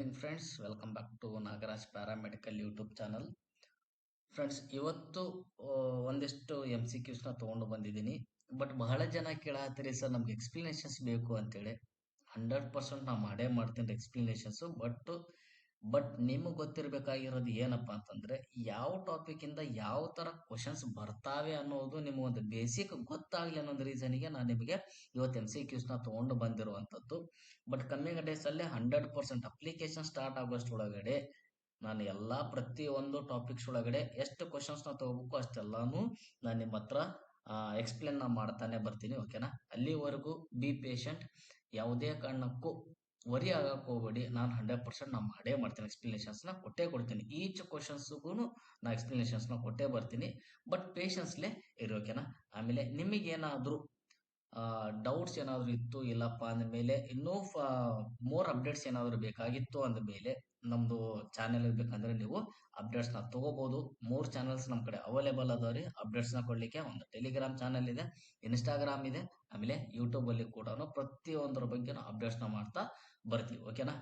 Morning friends, welcome back to Nagaraj paramedical YouTube channel. Friends, ಇವತ್ತು ಒಂದಿಷ್ಟು MCQs ನ ತಗೊಂಡು ಬಂದಿದ್ದೀನಿ. ಬಟ್ ಬಹಳ ಜನ ಕೇಳತ್ತೀರಿ ಸರ್, ನಮ್ಗೆ ಎಕ್ಸ್ಪ್ಲನೇಷನ್ಸ್ ಬೇಕು ಅಂತೇಳಿ. 100% ನಾ ಮಾಡೇ ಮಾಡ್ತೀನಿ ಎಕ್ಸ್ಪ್ಲನೇಷನ್ಸ್. ಬಟ್ ನಿಮಗೆ ಗೊತ್ತಿರಬೇಕಾಗಿರೋದು ಏನಪ್ಪಾ ಅಂತಂದ್ರೆ, ಯಾವ ಟಾಪಿಕ್ ಇಂದ ಯಾವ ತರ ಕ್ವಶನ್ಸ್ ಬರ್ತಾವೆ ಅನ್ನೋದು ನಿಮಗೊಂದು ಬೇಸಿಕ್ ಗೊತ್ತಾಗ್ಲಿ ಅನ್ನೋದು ರೀಸನ್ಗೆ ನಾನು ನಿಮಗೆ ಇವತ್ತು MCQs ನ ತಗೊಂಡು ಬಂದಿರುವಂತದ್ದು. ಬಟ್ ಕಮ್ಮಿಂಗ್ ಡೇಸ್ ಅಲ್ಲಿ 100% ಅಪ್ಲಿಕೇಶನ್ ಸ್ಟಾರ್ಟ್ ಆಗೋಷ್ಟೊಳಗಡೆ ನಾನು ಎಲ್ಲಾ ಪ್ರತಿಯೊಂದು ಟಾಪಿಕ್ಸ್ ಒಳಗಡೆ ಎಷ್ಟು ಕ್ವಶನ್ಸ್ ನ ತಗೋಬೇಕು ಅಷ್ಟೆಲ್ಲಾನು ನಾನು ನಿಮ್ಮ ಹತ್ರ ಎಕ್ಸ್ಪ್ಲೇನ್ ನಾ ಮಾಡ್ತಾನೆ ಬರ್ತೀನಿ. ಓಕೆನಾ? ಅಲ್ಲಿವರೆಗೂ ಬಿ ಪೇಷಂಟ್. ಯಾವುದೇ ಕಾರಣಕ್ಕೂ ವರಿ ಆಗಕ್ ಹೋಗ್ಬೇಡಿ. ನಾನು 100% ನಾ ಮಾಡೇ ಮಾಡ್ತೀನಿ, ಎಕ್ಸ್ಪ್ಲನೇಷನ್ಸ್ ನ ಕೊಟ್ಟೇ ಕೊಡ್ತೀನಿ. ಈಚ್ ಕ್ವಶನ್ಸ್ಗೂ ನಾ ಎಕ್ಸ್ಪ್ಲನೇಷನ್ಸ್ ನ ಕೊಟ್ಟೇ ಬರ್ತೀನಿ. ಬಟ್ ಪೇಷನ್ಸ್ಲೆ ಇರಿ. ಓಕೆನಾ? ಆಮೇಲೆ ನಿಮಗೇನಾದ್ರೂ ಡೌಟ್ಸ್ ಏನಾದ್ರು ಇತ್ತು, ಇಲ್ಲಪ್ಪ ಅಂದಮೇಲೆ ಇನ್ನೂ ಮೋರ್ ಅಪ್ಡೇಟ್ಸ್ ಏನಾದ್ರು ಬೇಕಾಗಿತ್ತು ಅಂದಮೇಲೆ ನಮ್ದು ಚಾನೆಲ್ ಬೇಕಂದ್ರೆ ನೀವು ಅಪ್ಡೇಟ್ಸ್ ನ ತಗೋಬಹುದು. 3 ಚಾನೆಲ್ಸ್ ನಮ್ ಕಡೆ ಅವೈಲೇಬಲ್ ಅದಾವ್ರಿ ಅಪ್ಡೇಟ್ಸ್ ನ ಕೊಡ್ಲಿಕ್ಕೆ. ಒಂದು ಟೆಲಿಗ್ರಾಮ್ ಚಾನೆಲ್ ಇದೆ, ಇನ್ಸ್ಟಾಗ್ರಾಮ್ ಇದೆ, ಆಮೇಲೆ ಯೂಟ್ಯೂಬ್ ಅಲ್ಲಿ ಕೂಡ ಪ್ರತಿಯೊಂದರ ಬಗ್ಗೆ ಅಪ್ಡೇಟ್ಸ್ ನ ಮಾಡ್ತಾ ಬರ್ತೀವಿ. ಓಕೆನಾ?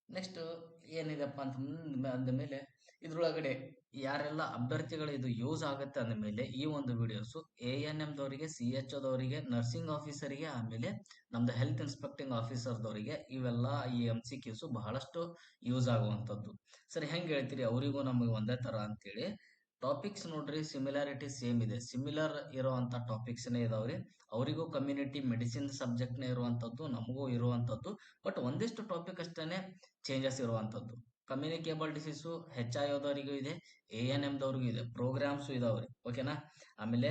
ನೆಕ್ಸ್ಟ್ ಏನಿದೆಪ್ಪ ಅಂತ ಅಂದಮೇಲೆ ಇದ್ರೊಳಗಡೆ ಯಾರೆಲ್ಲ ಅಭ್ಯರ್ಥಿಗಳು ಇದು ಯೂಸ್ ಆಗುತ್ತೆ ಅಂದಮೇಲೆ ಈ ಒಂದು ವಿಡಿಯೋಸ್ ANM ದವರಿಗೆ, CHO ದವರಿಗೆ, ನರ್ಸಿಂಗ್ ಆಫೀಸರ್ಗೆ, ಆಮೇಲೆ ನಮ್ದು ಹೆಲ್ತ್ ಇನ್ಸ್ಪೆಕ್ಟಿಂಗ್ ಆಫೀಸರ್ದವರಿಗೆ ಇವೆಲ್ಲ ಈ MCQs ಬಹಳಷ್ಟು ಯೂಸ್ ಆಗುವಂತದ್ದು. ಸರಿ, ಹೆಂಗ್ ಹೇಳ್ತೀರಿ ಅವರಿಗೂ ನಮಗೆ ಒಂದೇ ತರ ಅಂತೇಳಿ? ಟಾಪಿಕ್ಸ್ ನೋಡ್ರಿ, ಸಿಮಿಲಾರಿಟಿ ಸೇಮ್ ಇದೆ. ಸಿಮಿಲರ್ ಇರುವಂತ ಟಾಪಿಕ್ಸ್ ಇದಾವ್ರಿ. ಅವರಿಗೂ ಕಮ್ಯುನಿಟಿ ಮೆಡಿಸಿನ್ ಸಬ್ಜೆಕ್ಟ್ ನೇ ಇರುವಂತದ್ದು, ನಮಗೂ ಇರುವಂತದ್ದು. ಬಟ್ ಒಂದಿಷ್ಟು ಟಾಪಿಕ್ ಅಷ್ಟೇನೆ ಚೇಂಜಸ್ ಇರುವಂತದ್ದು. ಕಮ್ಯುನಿಕೇಬಲ್ ಡಿಸೀಸು HIO ಇದೆ, ANM ದವ್ರಿಗೂ ಇದೆ, ಪ್ರೋಗ್ರಾಮ್ಸ್ ಇದಾವ್ರಿ. ಓಕೆನಾ? ಆಮೇಲೆ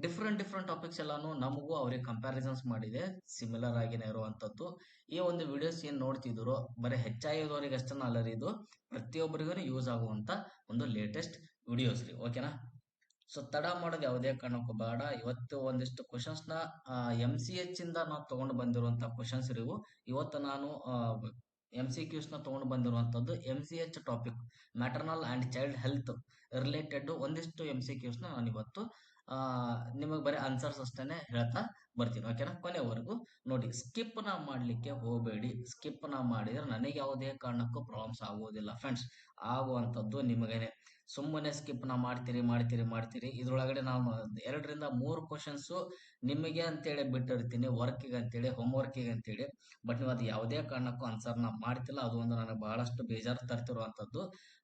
ಡಿಫ್ರೆಂಟ್ ಟಾಪಿಕ್ಸ್ ಎಲ್ಲಾನು ನಮಗೂ ಅವ್ರಿಗೆ ಕಂಪ್ಯಾರಿಸನ್ಸ್ ಮಾಡಿದೆ, ಸಿಮಿಲರ್ ಆಗಿನೇ ಇರುವಂತದ್ದು. ಈ ಒಂದು ವಿಡಿಯೋಸ್ ಏನ್ ನೋಡ್ತಿದ್ರು ಬರೀ HIO ದವರಿಗೆ ಅಷ್ಟೇ ಅಲ್ಲ ರೀ, ಇದು ಪ್ರತಿಯೊಬ್ಬರಿಗೂ ಯೂಸ್ ಆಗುವಂತ ಒಂದು ಲೇಟೆಸ್ಟ್ ವಿಡಿಯೋಸ್ ರೀ. ಓಕೆನಾ? ಸೊ ತಡ ಮಾಡೋದು ಯಾವುದೇ ಕಾರಣಕ್ಕೂ ಬೇಡ. ಇವತ್ತು ಒಂದಿಷ್ಟು ಕ್ವಶನ್ಸ್ ನ MCH ಇಂದ ನಾವು ತಗೊಂಡು ಬಂದಿರುವಂತ ಕ್ವಶನ್ಸ್ ಇವು. ಇವತ್ತು ನಾನು MCQs ನ ತಗೊಂಡು ಬಂದಿರುವಂತದ್ದು MCH topic, maternal and child health related ಒಂದಿಷ್ಟು MCQs ನ ನಾನು ಇವತ್ತು ನಿಮಗೆ ಬರೀ ಆನ್ಸರ್ಸ್ ಅಷ್ಟೇನೆ ಹೇಳ್ತಾ ಬರ್ತೀನಿ. ಓಕೆನಾ? ಕೊನೆವರೆಗೂ ನೋಡಿ, ಸ್ಕಿಪ್ ನಾ ಮಾಡ್ಲಿಕ್ಕೆ ಹೋಗಬೇಡಿ. ಸ್ಕಿಪ್ ನಾ ಮಾಡಿದ್ರೆ ನನಗೆ ಯಾವುದೇ ಕಾರಣಕ್ಕೂ ಪ್ರಾಬ್ಲಮ್ಸ್ ಆಗುವುದಿಲ್ಲ ಫ್ರೆಂಡ್ಸ್. ಆಗುವಂತದ್ದು ನಿಮಗೇನೆ. ಸುಮ್ಮನೆ ಸ್ಕಿಪ್ ನಾ ಮಾಡ್ತೀರಿ. ಇದ್ರೊಳಗಡೆ ನಾನು 2ರಿಂದ 3 ಕ್ವಶನ್ಸ್ ನಿಮಗೆ ಅಂತೇಳಿ ಬಿಟ್ಟಿರ್ತೀನಿ, ವರ್ಕಿಗೆ ಅಂತೇಳಿ, ಹೋಮ್ ವರ್ಕಿಗೆ ಅಂತೇಳಿ. ಬಟ್ ನೀವು ಅದು ಯಾವುದೇ ಕಾರಣಕ್ಕೂ ಆನ್ಸರ್ ನಾ ಮಾಡ್ತಿಲ್ಲ. ಅದು ಒಂದು ನನಗೆ ಬಹಳಷ್ಟು ಬೇಜಾರು ತರ್ತಿರುವಂತದ್ದು.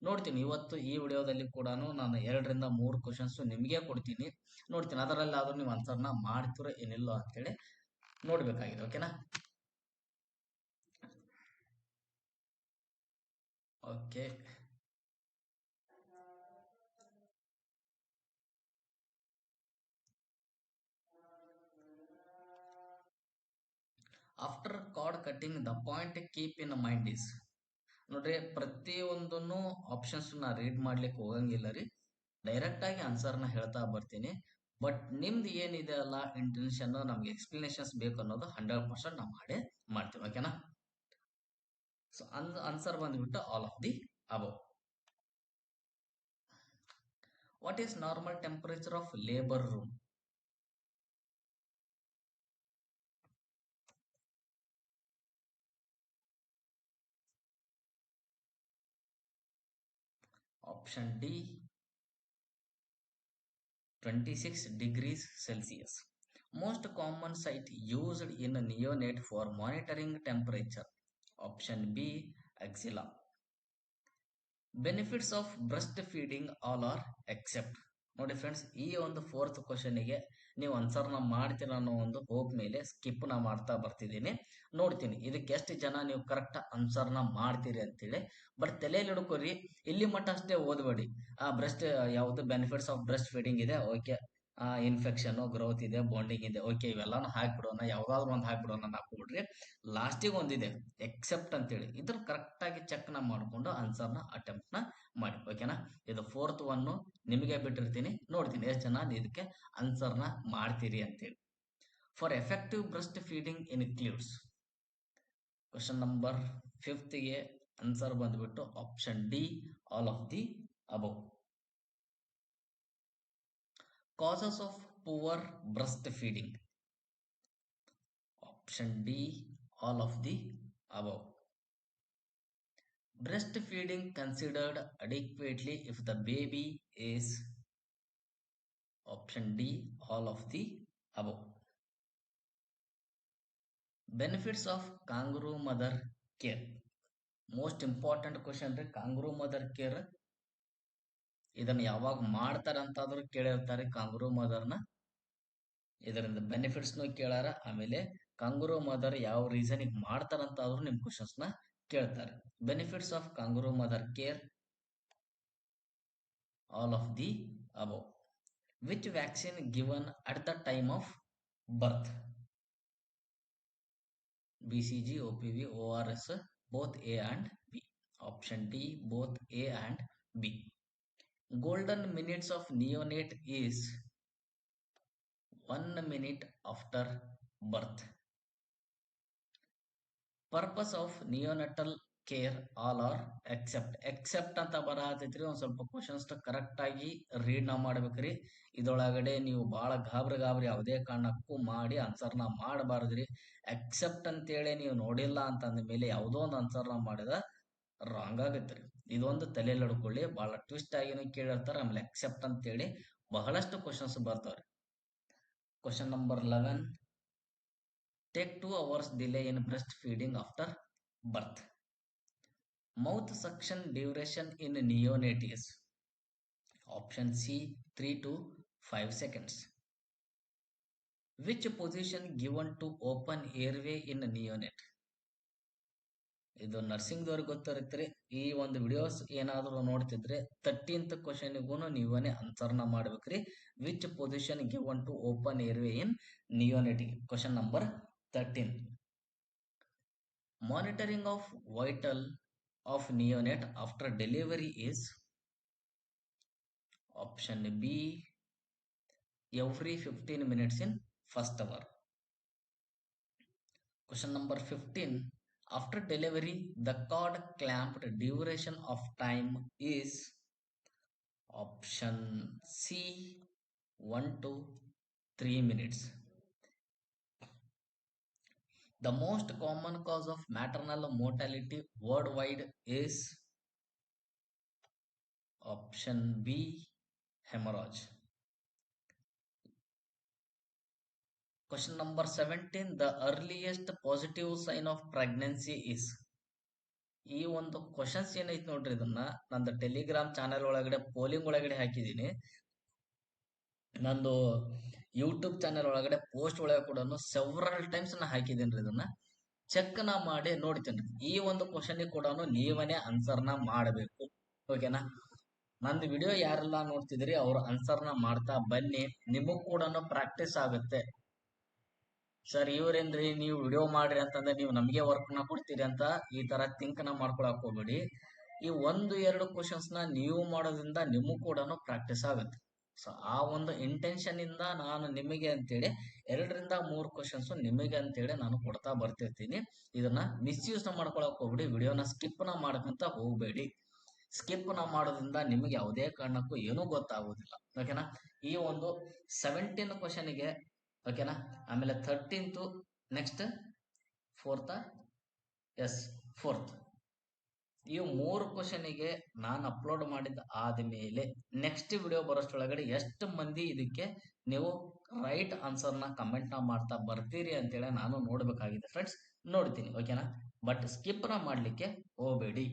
ನೋಡ್ತೀನಿ ಇವತ್ತು ಈ ವಿಡಿಯೋದಲ್ಲಿ ಕೂಡ ನಾನು 2ರಿಂದ 3 ಕ್ವಶನ್ಸ್ ನಿಮಗೆ ಕೊಡ್ತೀನಿ. ನೋಡ್ತೀನಿ ಅದರಲ್ಲಿ ಆದ್ರೂ ನೀವು ಆನ್ಸರ್ ನ ಮಾಡ್ತಿರೋ ಏನಿಲ್ಲ ಅಂತೇಳಿ ನೋಡ್ಬೇಕಾಗಿದೆ. ಓಕೆನಾ? Okay. After card cutting the point keep in mind is. ನೋಡ್ರಿ, ಪ್ರತಿಯೊಂದನ್ನು ಆಪ್ಷನ್ಸ್ ನಾ ರೀಡ್ ಮಾಡ್ಲಿಕ್ಕೆ ಹೋಗಂಗಿಲ್ಲ ರೀ. ಡೈರೆಕ್ಟ್ ಆಗಿ ಆನ್ಸರ್ ನ ಹೇಳ್ತಾ ಬರ್ತೀನಿ. ಬಟ್ ನಿಮ್ದು ಏನಿದೆ ಅಲ್ಲ ಇಂಟೆನ್ಷನ್, ನಮ್ಗೆ ಎಕ್ಸ್ಪ್ಲನೇಷನ್ಸ್ ಬೇಕು ಅನ್ನೋದು 100% ನಾವು ಮಾಡೇ ಮಾಡ್ತೀವಿ. ಓಕೆನಾ? ಸೊ ಆನ್ಸರ್ ಬಂದ್ಬಿಟ್ಟು all of the above. What is normal temperature of labour room? Option D 26 degrees Celsius. Most common site used in neonate for monitoring temperature. Option B, axilla. Benefits of breast feeding all are except. ನೋಡಿ friends, ಈ ಒಂದು 4th ಕ್ವಶನ್ಗೆ ನೀವು answer ನ ಮಾಡ್ತೀರಾ ಅನ್ನೋ ಒಂದು hope ಮೇಲೆ ಸ್ಕಿಪ್ ನ ಮಾಡ್ತಾ ಬರ್ತಿದ್ದೀನಿ. ನೋಡ್ತೀನಿ ಇದಕ್ಕೆ ಎಷ್ಟು ಜನ ನೀವು ಕರೆಕ್ಟ್ ಆನ್ಸರ್ ನ ಮಾಡ್ತೀರಿ ಅಂತೇಳಿ. ಬಟ್ ತಲೆಯಲ್ಲಿ ಹಿಡ್ಕೋರಿ, ಇಲ್ಲಿ ಮಟ್ಟ ಅಷ್ಟೇ ಓದ್ಬೇಡಿ. ಬ್ರೆಸ್ಟ್ ಯಾವ್ದು ಬೆನಿಫಿಟ್ಸ್ ಆಫ್ ಬ್ರೆಸ್ಟ್ ಫೀಡಿಂಗ್ ಇದೆ, ಓಕೆ. ಇನ್ಫೆಕ್ಷನ್, ಗ್ರೋತ್ ಇದೆ, ಬಾಂಡಿಂಗ್ ಇದೆ, ಓಕೆ. ಇವೆಲ್ಲಾನು ಹಾಕ್ಬಿಡೋಣ, ಯಾವ್ದಾದ್ರು ಒಂದು ಹಾಕ್ಬಿಡೋಣ ಹಾಕ್ಬಿಡ್ರಿ. ಲಾಸ್ಟಿಗೆ ಒಂದಿದೆ ಎಕ್ಸೆಪ್ಟ್ ಅಂತೇಳಿ, ಇದ್ರ ಕರೆಕ್ಟ್ ಆಗಿ ಚೆಕ್ ನ ಮಾಡ್ಕೊಂಡು ಆನ್ಸರ್ ನ ಅಟೆಂಪ್ಟ್ ನ ಮಾಡಿ. ಓಕೆನಾ? ಇದು 4th ಒನ್ ನಿಮಗೆ ಬಿಟ್ಟಿರ್ತೀನಿ. ನೋಡ್ತೀನಿ ಎಷ್ಟು ಜನ ಇದಕ್ಕೆ ಆನ್ಸರ್ ನ ಮಾಡ್ತೀರಿ ಅಂತೇಳಿ. For effective breast feeding includes. Question number 5th ಗೆ ಆನ್ಸರ್ ಬಂದ್ಬಿಟ್ಟು option D, all of the above. Causes of poor breastfeeding. Option D, all of the above. Breastfeeding considered adequately if the baby is option D, all of the above. Benefits of kangaroo mother care. Most important question ರೀ, ಕಾಂಗ್ರೂ mother care ಇದನ್ನ ಯಾವಾಗ ಮಾಡ್ತಾರಂತಾದ್ರೂ ಕೇಳಿರ್ತಾರೆ ಕಾಂಗ್ರೂ ಮದರ್ನ. ಇದರಿಂದ ಬೆನಿಫಿಟ್ಸ್ನು ಕೇಳಾರ, ಆಮೇಲೆ ಕಾಂಗ್ರೂ mother ಯಾವ reason ಮಾಡ್ತಾರಂತಾದ್ರೂ ನಿಮ್ questions ನ ಕೇಳ್ತಾರೆ. Benefits of kangaroo mother care, all of the above. Which vaccine given at the time of birth? BCG, OPV, ORS, both A and B. Option D, both A and B. Golden minutes of neonate is 1 minute after birth. Purpose of neonatal care, all are except ಅಂತ ಬರತೈತ್ರಿ. ಒಂದ್ ಸ್ವಲ್ಪ questions correct ಆಗಿ read ನಾ ಮಾಡ್ಬೇಕ್ರಿ. ಇದರೊಳಗಡೆ ನೀವು ಬಹಳ ಗಾಬರಿ ಯಾವುದೇ ಕಾರಣಕ್ಕೂ ಮಾಡಿ ಆನ್ಸರ್ನ ಮಾಡಬಾರ್ದ್ರಿ. ಎಕ್ಸೆಪ್ಟ್ ಅಂತೇಳಿ ನೀವು ನೋಡಿಲ್ಲ ಅಂತಂದ ಮೇಲೆ ಯಾವುದೋ ಒಂದು ಆನ್ಸರ್ನ ಮಾಡಿದ ರಾಂಗ್ ಆಗತ್ರಿ. ಇದೊಂದು ತಲೆಯಲ್ಲಿ ಹಿಡ್ಕೊಳ್ಳಿ. ಬಹಳ ಟ್ವಿಸ್ಟ್ ಆಗಿನೂ ಕೇಳಿರ್ತಾರ. ಆಮೇಲೆ ಎಕ್ಸೆಪ್ಟ್ ಅಂತೇಳಿ ಬಹಳಷ್ಟು ಕ್ವಶನ್ಸ್ ಬರ್ತಾವ್ರಿ. Question number 11. Take 2 hours delay in breastfeeding after birth. Mouth suction duration in neonate is option C, 3 to 5 seconds. Which position given to open airway in neonate? ಇದು ನರ್ಸಿಂಗ್ ದವ್ರಿಗೆ ಗೊತ್ತಿರುತ್ತೆ. ಈ ಒಂದು videos ಏನಾದರೂ ನೋಡ್ತಿದ್ರೆ 13th ಕ್ವಶನ್ಗೂ ನೀವೇ ಆನ್ಸರ್ನ ಮಾಡ್ಬೇಕ್ರಿ. Which position given to open airway in neonate? Question number 13. Monitoring of vital of neonate after delivery is option B, every 15 minutes in first hour. Question number 15. After delivery, the cord clamped duration of time is option C, 1 to 3 minutes. The most common cause of maternal mortality worldwide is option B, hemorrhage. Question number 17. The earliest positive sign of pregnancy is? ಈ ಒಂದು questions ಏನೈತಿ ನೋಡ್ರಿ, ಇದನ್ನ ನಂದು Telegram channel ಒಳಗಡೆ polling ಒಳಗಡೆ ಹಾಕಿದೀನಿ. ನಂದು YouTube channel ಒಳಗಡೆ ಪೋಸ್ಟ್ ಒಳಗೆ ಕೂಡ ಸೆವರಲ್ ಟೈಮ್ಸ್ ನಾ ಹಾಕಿದ್ದೀನಿ. ಇದನ್ನ ಚೆಕ್ ನಾ ಮಾಡಿ ನೋಡ್ತೀನಿ. ಈ ಒಂದು ಕ್ವಶನ್ ಕೂಡ ನೀವನೇ ಆನ್ಸರ್ನ ಮಾಡಬೇಕು, ಓಕೆನಾ? ನಂದು ವಿಡಿಯೋ ಯಾರೆಲ್ಲ ನೋಡ್ತಿದ್ರಿ ಅವ್ರು ಆನ್ಸರ್ನ ಮಾಡ್ತಾ ಬನ್ನಿ, ನಿಮಗ್ ಕೂಡ ಪ್ರಾಕ್ಟೀಸ್ ಆಗುತ್ತೆ. ಸರ್ ಇವ್ರೇನ್ರಿ ನೀವು ವಿಡಿಯೋ ಮಾಡ್ರಿ ಅಂತಂದ್ರೆ ನೀವು ನಮಗೆ ವರ್ಕ್ ನ ಕೊಡ್ತೀರಿ ಅಂತ ಈ ತರ ಥಿಂಕ್ ನ ಮಾಡ್ಕೊಳಕ್ ಹೋಗ್ಬೇಡಿ. ಈ 1-2 ಕ್ವಶನ್ಸ್ ನ ನೀವು ಮಾಡೋದ್ರಿಂದ ನಿಮಗ್ ಕೂಡ ಪ್ರಾಕ್ಟೀಸ್ ಆಗುತ್ತೆ. ಸೊ ಆ ಒಂದು ಇಂಟೆನ್ಷನ್ ಇಂದ ನಾನು ನಿಮಗೆ ಅಂತೇಳಿ 2-3 ಕ್ವಶನ್ಸ್ ನಿಮಗೆ ಅಂತೇಳಿ ನಾನು ಕೊಡ್ತಾ ಬರ್ತಿರ್ತೀನಿ. ಇದನ್ನ ಮಿಸ್ಯೂಸ್ ನ ಮಾಡ್ಕೊಳಕ್ ಹೋಗ್ಬೇಡಿ. ವಿಡಿಯೋನ ಸ್ಕಿಪ್ ನ ಮಾಡ್ಕೊಂತ ಹೋಗ್ಬೇಡಿ. ಸ್ಕಿಪ್ ನ ಮಾಡೋದ್ರಿಂದ ನಿಮಗೆ ಯಾವುದೇ ಕಾರಣಕ್ಕೂ ಏನೂ ಗೊತ್ತಾಗೋದಿಲ್ಲ, ಓಕೆನಾ? ಈ ಒಂದು 17 ಕ್ವಶನ್ಗೆ, ಓಕೆನಾ? ಆಮೇಲೆ 13th, next 4th, S 4th, ಈ 3 ಕ್ವಶನ್ಗೆ ನಾನು ಅಪ್ಲೋಡ್ ಮಾಡಿದ ಆದ್ಮೇಲೆ ನೆಕ್ಸ್ಟ್ ವಿಡಿಯೋ ಬರೋಷ್ಟೊಳಗಡೆ ಎಷ್ಟು ಮಂದಿ ಇದಕ್ಕೆ ನೀವು ರೈಟ್ ಆನ್ಸರ್ನ ಕಮೆಂಟ್ ನ ಮಾಡ್ತಾ ಬರ್ತೀರಿ ಅಂತೇಳಿ ನಾನು ನೋಡ್ಬೇಕಾಗಿದೆ ಫ್ರೆಂಡ್ಸ್. ನೋಡ್ತೀನಿ, ಓಕೆನಾ? ಬಟ್ ಸ್ಕಿಪ್ ನ ಮಾಡ್ಲಿಕ್ಕೆ ಹೋಗ್ಬೇಡಿ.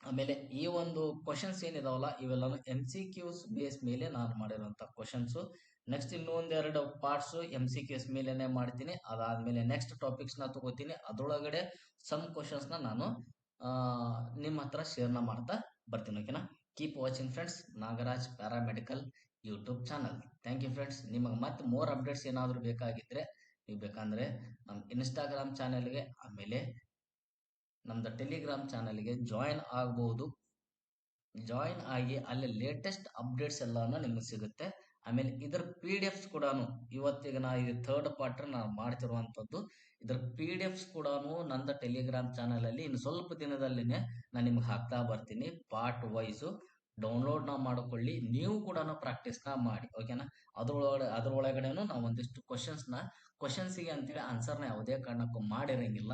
ಆಮೇಲೆ ಈ ಒಂದು ಕ್ವಶನ್ಸ್ ಏನಿದಾವಲ್ಲ ಇವೆಲ್ಲ MCQs ಬೇಸ್ ಮೇಲೆ ನಾನು ಮಾಡಿರುವಂತ ಕ್ವಶನ್ಸ್. ನೆಕ್ಸ್ಟ್ ಇನ್ನೊಂದೆರಡು ಪಾರ್ಟ್ಸ್ MCQs ಮೇಲೆನೆ ಮಾಡ್ತೀನಿ. ಅದಾದ್ಮೇಲೆ ನೆಕ್ಸ್ಟ್ ಟಾಪಿಕ್ಸ್ ನ ತಗೋತೀನಿ. ಅದ್ರೊಳಗಡೆ ಸಮ್ ಕ್ವಶನ್ಸ್ ನ ನಾನು ನಿಮ್ಮ ಹತ್ರ ಶೇರ್ ನ ಮಾಡ್ತಾ ಬರ್ತೀನಿ, ಓಕೆನಾ? Keep watching friends, Nagaraj paramedical YouTube channel. Thank you friends. ನಿಮಗೆ ಮತ್ತೆ ಮೋರ್ ಅಪ್ಡೇಟ್ಸ್ ಏನಾದ್ರು ಬೇಕಾಗಿದ್ರೆ ನೀವು ಬೇಕಂದ್ರೆ ನಮ್ಮ ಇನ್ಸ್ಟಾಗ್ರಾಮ್ ಚಾನೆಲ್ಗೆ ಆಮೇಲೆ ನಮ್ದು ಟೆಲಿಗ್ರಾಮ್ ಚಾನೆಲ್ಗೆ ಜಾಯಿನ್ ಆಗಬಹುದು. ಜಾಯಿನ್ ಆಗಿ ಅಲ್ಲಿ ಲೇಟೆಸ್ಟ್ ಅಪ್ಡೇಟ್ಸ್ ಎಲ್ಲಾನು ನಿಮ್ಗೆ ಸಿಗುತ್ತೆ. ಆಮೇಲೆ ಇದರ PDFs ಕೂಡ ಇವತ್ತಿಗೆ ನಾ ಇದು 3rd ಪಾರ್ಟ್ ನಾನು ಮಾಡ್ತಿರುವಂತದ್ದು. ಇದರ PDFs ಕೂಡ ನನ್ನ ಟೆಲಿಗ್ರಾಮ್ ಚಾನೆಲ್ ಅಲ್ಲಿ ಇನ್ನು ಸ್ವಲ್ಪ ದಿನದಲ್ಲಿನೇ ನಾನು ನಿಮ್ಗೆ ಹಾಕ್ತಾ ಬರ್ತೀನಿ. ಪಾರ್ಟ್ ವೈಸ್ ಡೌನ್ಲೋಡ್ ನ ಮಾಡ್ಕೊಳ್ಳಿ. ನೀವು ಕೂಡ ಪ್ರಾಕ್ಟೀಸ್ ನ ಮಾಡಿ, ಓಕೆನಾ? ಅದ್ರೊಳಗಡೆನು ನಾವು ಒಂದಿಷ್ಟು ಕ್ವಶನ್ಸ್ಗೆ ಅಂತೇಳಿ ಆನ್ಸರ್ನ ಯಾವುದೇ ಕಾರಣಕ್ಕೂ ಮಾಡಿರಂಗಿಲ್ಲ.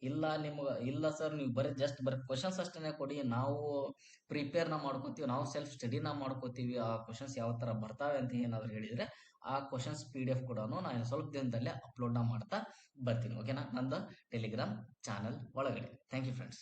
ಇಲ್ಲ ನಿಮ್ಗೆ ಇಲ್ಲ ಸರ್ ನೀವು ಬರೀ ಕ್ವಶನ್ಸ್ ಅಷ್ಟೇ ಕೊಡಿ, ನಾವು ಪ್ರಿಪೇರ್ನ ಮಾಡ್ಕೋತೀವಿ, ನಾವು ಸೆಲ್ಫ್ ಸ್ಟಡಿನ ಮಾಡ್ಕೋತೀವಿ, ಆ ಕ್ವಶನ್ಸ್ ಯಾವ ತರ ಬರ್ತಾವೆ ಅಂತ ಏನಾದ್ರು ಹೇಳಿದ್ರೆ ಆ ಕ್ವಶನ್ಸ್ PDF ಕೂಡ ನಾನು ಸ್ವಲ್ಪ ದಿನದಲ್ಲೇ ಅಪ್ಲೋಡ್ನ ಮಾಡ್ತಾ ಬರ್ತೀನಿ. ಓಕೆನಾ, ನಂದು ಟೆಲಿಗ್ರಾಮ್ ಚಾನಲ್ ಒಳಗಡೆ. Thank you friends.